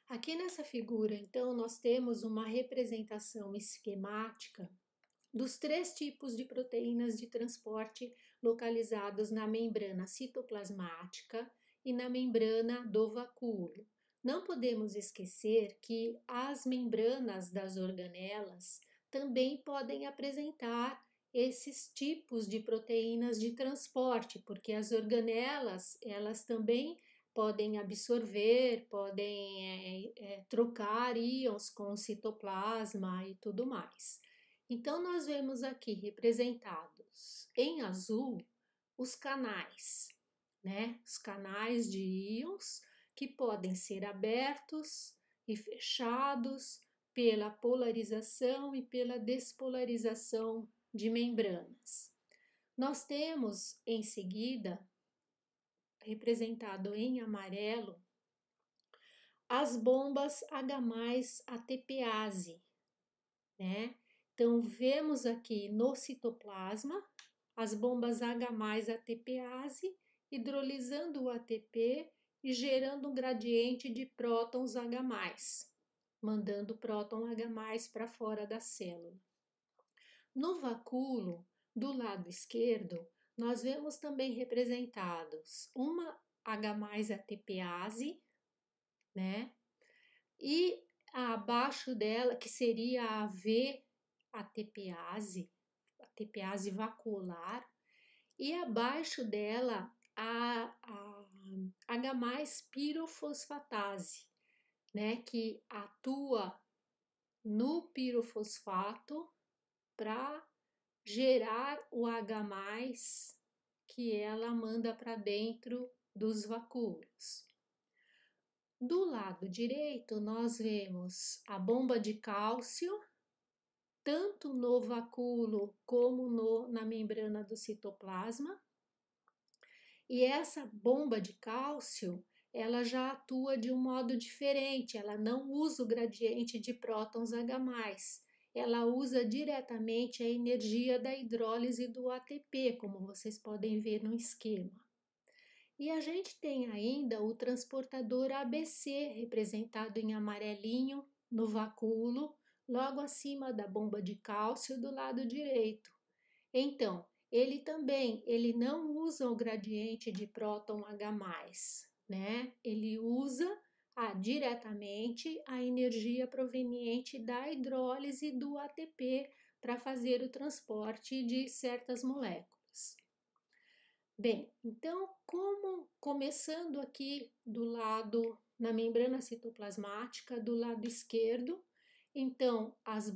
Aqui nessa figura, então, nós temos uma representação esquemática dos três tipos de proteínas de transporte localizados na membrana citoplasmática e na membrana do vacúolo. Não podemos esquecer que as membranas das organelas também podem apresentar esses tipos de proteínas de transporte, porque as organelas, elas também podem absorver, podem trocar íons com o citoplasma e tudo mais. Então, nós vemos aqui representados em azul os canais, né? Os canais de íons que podem ser abertos e fechados pela polarização e pela despolarização de membranas. Nós temos em seguida, representado em amarelo, as bombas H+ATPase, né? Então, vemos aqui no citoplasma as bombas H+ATPase hidrolisando o ATP e gerando um gradiente de prótons H+, mandando próton H+ para fora da célula. No vacúolo, do lado esquerdo, nós vemos também representados uma H+ATPase, né? E abaixo dela, que seria a V-ATPase, ATPase vacuolar, e abaixo dela a H+pirofosfatase, né, que atua no pirofosfato para gerar o H+, que ela manda para dentro dos vacúolos. Do lado direito, nós vemos a bomba de cálcio, tanto no vacúolo como na membrana do citoplasma. E essa bomba de cálcio, ela já atua de um modo diferente, ela não usa o gradiente de prótons H+, ela usa diretamente a energia da hidrólise do ATP, como vocês podem ver no esquema. E a gente tem ainda o transportador ABC, representado em amarelinho no vacúolo, logo acima da bomba de cálcio do lado direito. Então, ele não usa o gradiente de próton H+, né? Ele usa diretamente a energia proveniente da hidrólise do ATP para fazer o transporte de certas moléculas. Bem, então, começando aqui do lado, na membrana citoplasmática, do lado esquerdo, então, as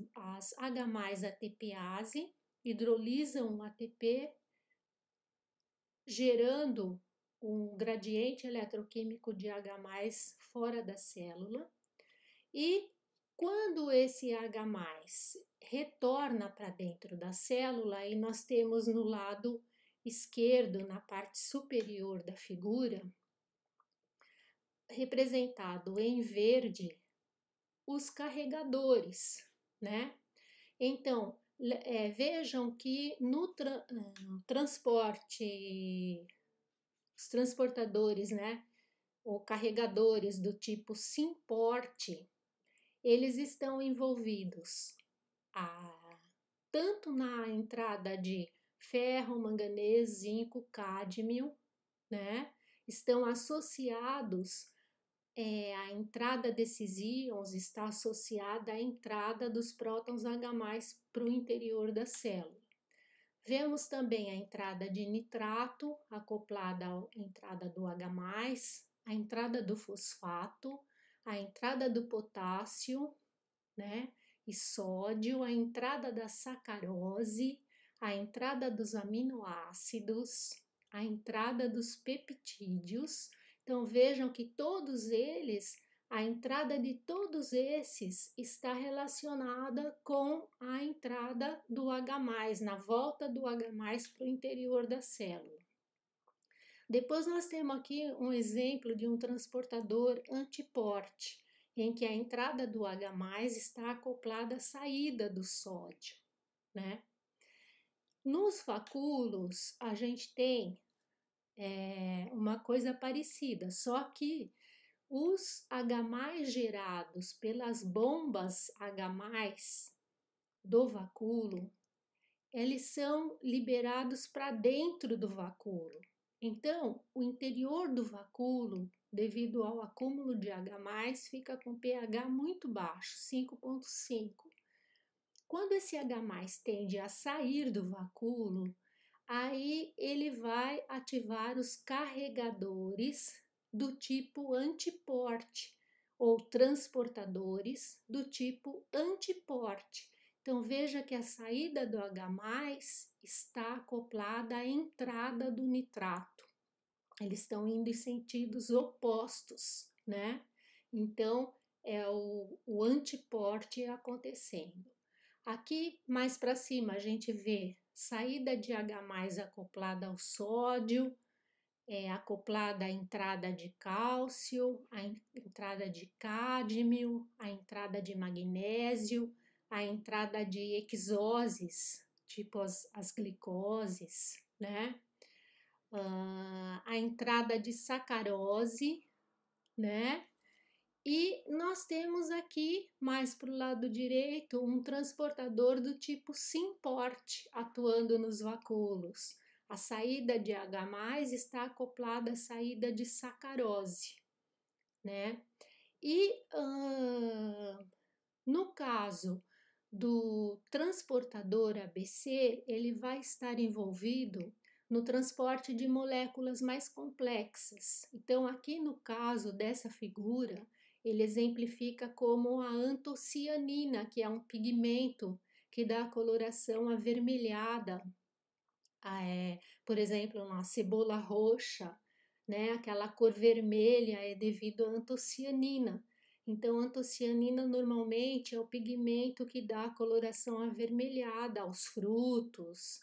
H+ATPase hidrolisam o ATP, gerando um gradiente eletroquímico de H+ fora da célula, e quando esse H+ retorna para dentro da célula, aí nós temos no lado esquerdo, na parte superior da figura, representado em verde, os carregadores, né? Então, vejam que no transporte, os transportadores, né, ou carregadores do tipo SYMPORT, eles estão envolvidos tanto na entrada de ferro, manganês, zinco, cádmio, né, estão associados, a entrada desses íons está associada à entrada dos prótons H+ para o interior da célula. Vemos também a entrada de nitrato acoplada à entrada do H+, a entrada do fosfato, a entrada do potássio, né, e sódio, a entrada da sacarose, a entrada dos aminoácidos, a entrada dos peptídeos. Então vejam que todos eles, a entrada de todos esses está relacionada com a entrada do H+, na volta do H+ para o interior da célula. Depois nós temos aqui um exemplo de um transportador antiporte, em que a entrada do H+ está acoplada à saída do sódio, né? Nos vacúolos, a gente tem uma coisa parecida, só que os H+ gerados pelas bombas H+ do vacúolo, eles são liberados para dentro do vacúolo. Então, o interior do vacúolo, devido ao acúmulo de H+, fica com pH muito baixo, 5,5. Quando esse H+ tende a sair do vacúolo, aí ele vai ativar os carregadores do tipo antiporte ou transportadores do tipo antiporte. Então veja que a saída do H+ está acoplada à entrada do nitrato. Eles estão indo em sentidos opostos, né? Então é o antiporte acontecendo. Aqui mais para cima a gente vê saída de H+ acoplada ao sódio, acoplada à entrada de cálcio, à entrada de cádmio, à entrada de magnésio, à entrada de hexoses, tipo as glicoses, né? A entrada de sacarose, né? E nós temos aqui, mais para o lado direito, um transportador do tipo SYMPORT atuando nos vacúolos. A saída de H+ está acoplada à saída de sacarose, né? E no caso do transportador ABC, ele vai estar envolvido no transporte de moléculas mais complexas. Então, aqui no caso dessa figura, ele exemplifica como a antocianina, que é um pigmento que dá a coloração avermelhada, por exemplo, na cebola roxa, né? Aquela cor vermelha é devido à antocianina. Então, a antocianina normalmente é o pigmento que dá a coloração avermelhada aos frutos,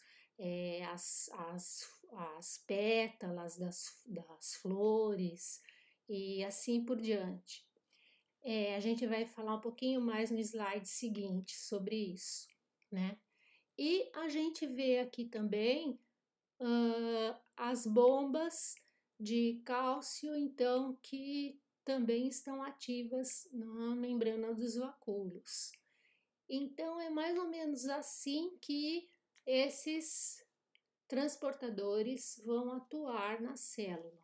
as pétalas das flores e assim por diante. A gente vai falar um pouquinho mais no slide seguinte sobre isso, né? E a gente vê aqui também as bombas de cálcio, então, que também estão ativas na membrana dos vacúolos. Então, é mais ou menos assim que esses transportadores vão atuar na célula.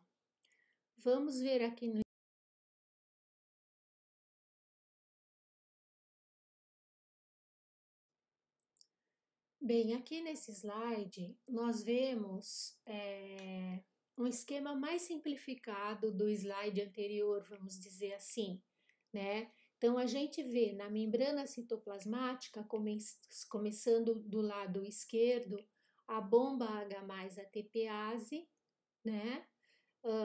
Vamos ver aqui no Bem, aqui nesse slide nós vemos um esquema mais simplificado do slide anterior, vamos dizer assim, né? Então a gente vê na membrana citoplasmática, começando do lado esquerdo, a bomba H+ ATPase, né?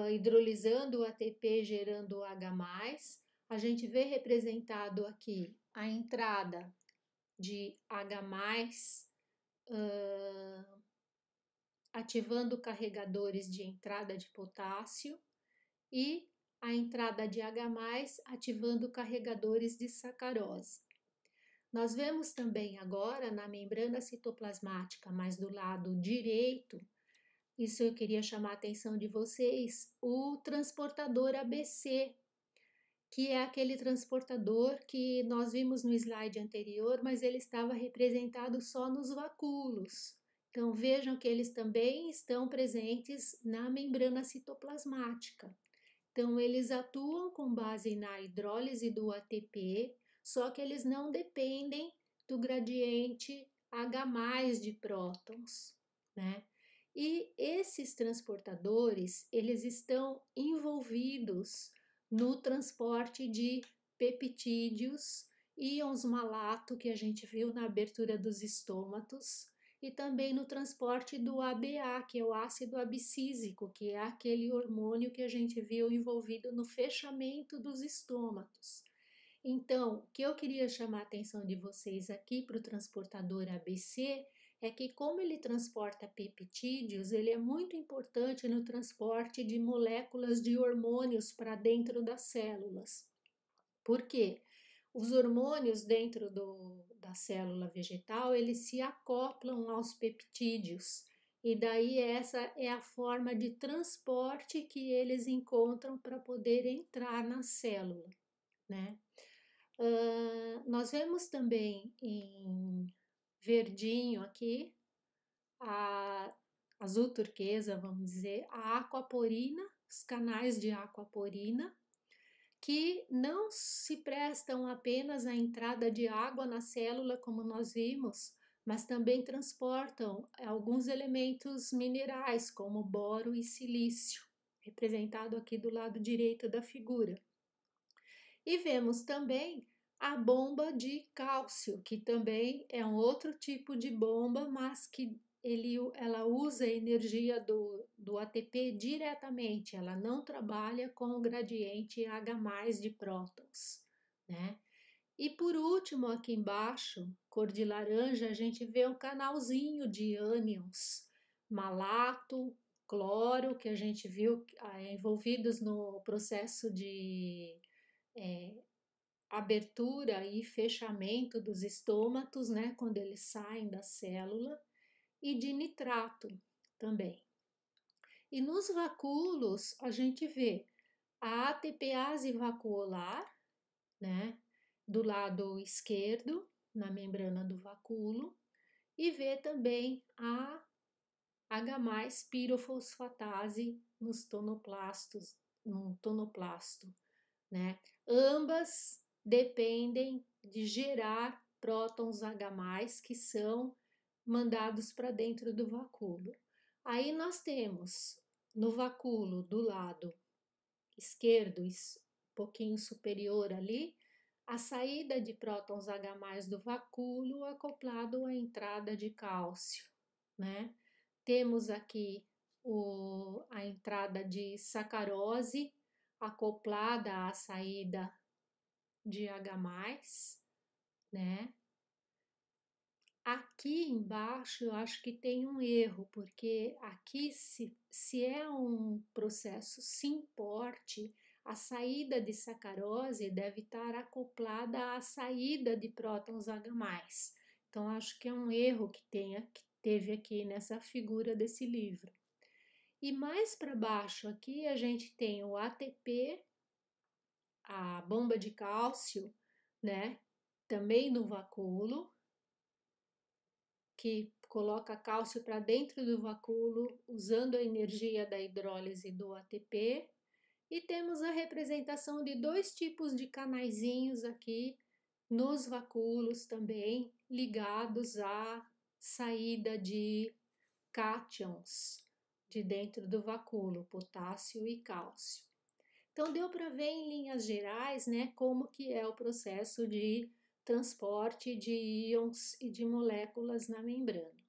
Hidrolisando o ATP, gerando o H+. A gente vê representado aqui a entrada de H+, ativando carregadores de entrada de potássio e a entrada de H+, ativando carregadores de sacarose. Nós vemos também agora na membrana citoplasmática, mas do lado direito, isso eu queria chamar a atenção de vocês, o transportador ABC, que é aquele transportador que nós vimos no slide anterior, mas ele estava representado só nos vacúolos. Então vejam que eles também estão presentes na membrana citoplasmática. Então eles atuam com base na hidrólise do ATP, só que eles não dependem do gradiente H+ de prótons, né? E esses transportadores, eles estão envolvidos no transporte de peptídeos, íons malato, que a gente viu na abertura dos estômatos, e também no transporte do ABA, que é o ácido abscísico, que é aquele hormônio que a gente viu envolvido no fechamento dos estômatos. Então, o que eu queria chamar a atenção de vocês aqui para o transportador ABC é que, como ele transporta peptídeos, ele é muito importante no transporte de moléculas de hormônios para dentro das células. Por quê? Os hormônios dentro da célula vegetal, eles se acoplam aos peptídeos. E daí essa é a forma de transporte que eles encontram para poder entrar na célula, né? Nós vemos também em verdinho aqui, a azul turquesa, vamos dizer, a aquaporina, os canais de aquaporina, que não se prestam apenas à entrada de água na célula, como nós vimos, mas também transportam alguns elementos minerais, como boro e silício, representado aqui do lado direito da figura. E vemos também a bomba de cálcio, que também é um outro tipo de bomba, mas que ela usa a energia do ATP diretamente, ela não trabalha com o gradiente H+ de prótons, né? E por último, aqui embaixo, cor de laranja, a gente vê um canalzinho de ânions, malato, cloro, que a gente viu envolvidos no processo de abertura e fechamento dos estômatos, né, quando eles saem da célula, e de nitrato também. E nos vacúolos a gente vê a ATPase vacuolar, né, do lado esquerdo, na membrana do vacúolo, e vê também a H+ pirofosfatase nos tonoplastos, no tonoplasto, né? Ambas dependem de gerar prótons H+, que são mandados para dentro do vacúolo. Aí nós temos no vacúolo do lado esquerdo, um pouquinho superior ali, a saída de prótons H+ do vacúolo acoplado à entrada de cálcio, né? Temos aqui a entrada de sacarose acoplada à saída de H+, né? Aqui embaixo eu acho que tem um erro, porque aqui se é um processo simporte, a saída de sacarose deve estar acoplada à saída de prótons H+. Então acho que é um erro que teve aqui nessa figura desse livro. E mais para baixo aqui a gente tem o ATP, a bomba de cálcio, né? Também no vacúolo, que coloca cálcio para dentro do vacúolo usando a energia da hidrólise do ATP. E temos a representação de dois tipos de canaizinhos aqui nos vacúolos também, ligados à saída de cátions de dentro do vacúolo, potássio e cálcio. Então deu para ver em linhas gerais, né, como que é o processo de transporte de íons e de moléculas na membrana.